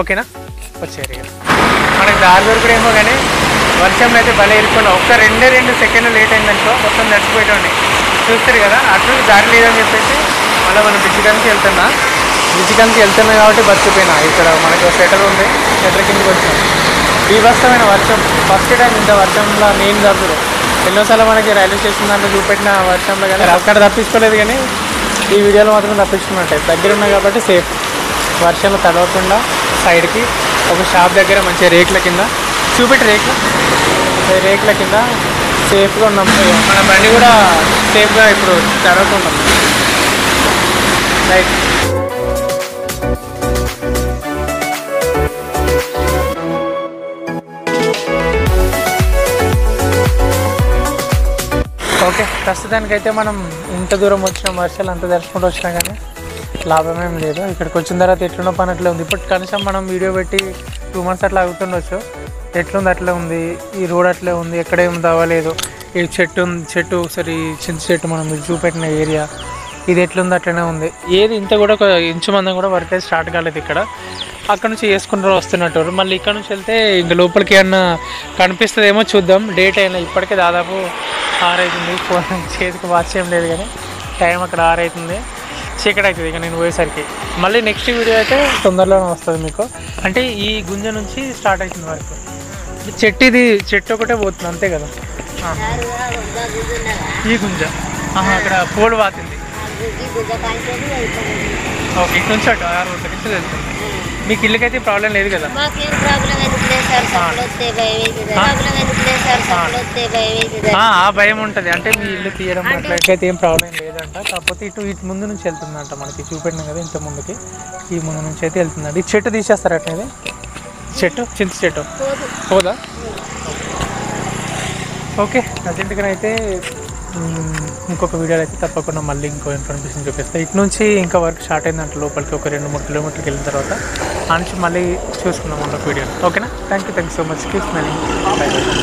ఓకేనా, వచ్చేయారు ఇక. మనకి దారి దొరికడేమో కానీ వర్షంలో అయితే భలే ఇరుక్కున్నా. ఒక్క 2 సెకండ్లు లేట్ అయిందనుకో మొత్తం నడిచిపోయేటండి. చూస్తారు కదా, అటు దారి లేదని చెప్పేసి మళ్ళీ మనం బ్రిడ్జికానికి వెళ్తున్నా కాబట్టి బతికిపోయినా. ఇక్కడ మనకు స్వెటర్ ఉంది, స్వెటర్ కిందకి వచ్చాం. బీభత్సమైన వర్షం, ఫస్ట్ టైం ఇంత వర్షంలో నేను తప్పుదు. ఎన్నోసార్లు మనకి రైల్వే స్టేషన్ దాంట్లో చూపెట్టిన వర్షంలో కానీ అక్కడ తప్పించుకోలేదు, కానీ ఈ వీడియోలో మాత్రం తప్పించుకున్నట్టే. దగ్గర ఉన్నాయి కాబట్టి సేఫ్. వర్షంలో తడవకుండా సైడ్కి ఒక షాప్ దగ్గర మంచిగా రేకుల కింద చూపెట్టి రేకుల కింద సేఫ్గా ఉన్నాం. మన బండి కూడా సేఫ్గా ఇప్పుడు తడవకుండా రైట్. ఓకే, ప్రస్తుతానికైతే మనం ఇంత దూరం వచ్చినాం, వర్షాలు అంత దర్శకుంటూ వచ్చినా కానీ లాభమేం లేదు. ఇక్కడికి వచ్చిన తర్వాత ఎట్లున్న పని అట్లే ఉంది. ఇప్పుడు కనీసం మనం వీడియో పెట్టి 2 months అట్లా అవుతుండొచ్చు. ఎట్లుంది అట్లే ఉంది, ఈ రోడ్ అట్లే ఉంది, ఎక్కడేం తవ్వలేదు. ఈ చెట్టు సరే చింత చెట్టు మనం చూపెట్టిన ఏరియా ఇది ఎట్లుంది అట్లనే ఉంది. ఏది ఇంత కూడా ఒక ఇంచు మందం కూడా వర్క్ అయితే స్టార్ట్ కాలేదు. ఇక్కడ అక్కడ నుంచి వేసుకుంటారు వస్తున్నట్టు. మళ్ళీ ఇక్కడ నుంచి వెళ్తే ఇంకా లోపలికి ఏమన్నా కనిపిస్తుందేమో చూద్దాం. డేట్ అయినా ఇప్పటికే దాదాపు 6 అవుతుంది. ఫోన్ చేతికి వాచ్ ఏం లేదు కానీ టైం అక్కడ 6 అవుతుంది. చీకటి అవుతుంది ఇక నేను పోయేసరికి. మళ్ళీ నెక్స్ట్ వీడియో అయితే తొందరలోనే వస్తుంది మీకు. అంటే ఈ గుంజ నుంచి స్టార్ట్ అవుతుంది వరకు. చెట్టు ఒకటే పోతుంది అంతే కదా. ఈ గుంజ అక్కడ పోలు వాతింది. ఓకే, ఇటు నుంచి అటు 6 road నుంచి వెళ్తుంది. మీకు ఇల్లుకైతే ప్రాబ్లం లేదు కదా? ఆ భయం ఉంటుంది. అంటే మీ ఇల్లు తీయడం అట్లయితే ఏం ప్రాబ్లం లేదంట. కాకపోతే ఇటు ముందు నుంచి వెళ్తుందంట. మనకి చూపెట్టినాం కదా ఇంత ముందుకి, ఈ ముందు నుంచి అయితే వెళ్తుందంట. ఈ చెట్టు తీసేస్తారు అట్లయితే, చింత చెట్టు పోదా? ఓకే, అర్జెంటుగా అయితే ఇంకొక వీడియోలో అయితే తప్పకుండా మళ్ళీ ఇంకో ఇన్ఫర్మేషన్ చూపిస్తాను. ఇటు నుంచి ఇంకా వర్క్ స్టార్ట్ అయిందంటే లోపలికి ఒక 2-3 kilometers వెళ్ళిన తర్వాత ఆ నుంచి మళ్ళీ చూసుకుందాం ఒక వీడియో. ఓకేనా, thank you so much. Keep smiling. By.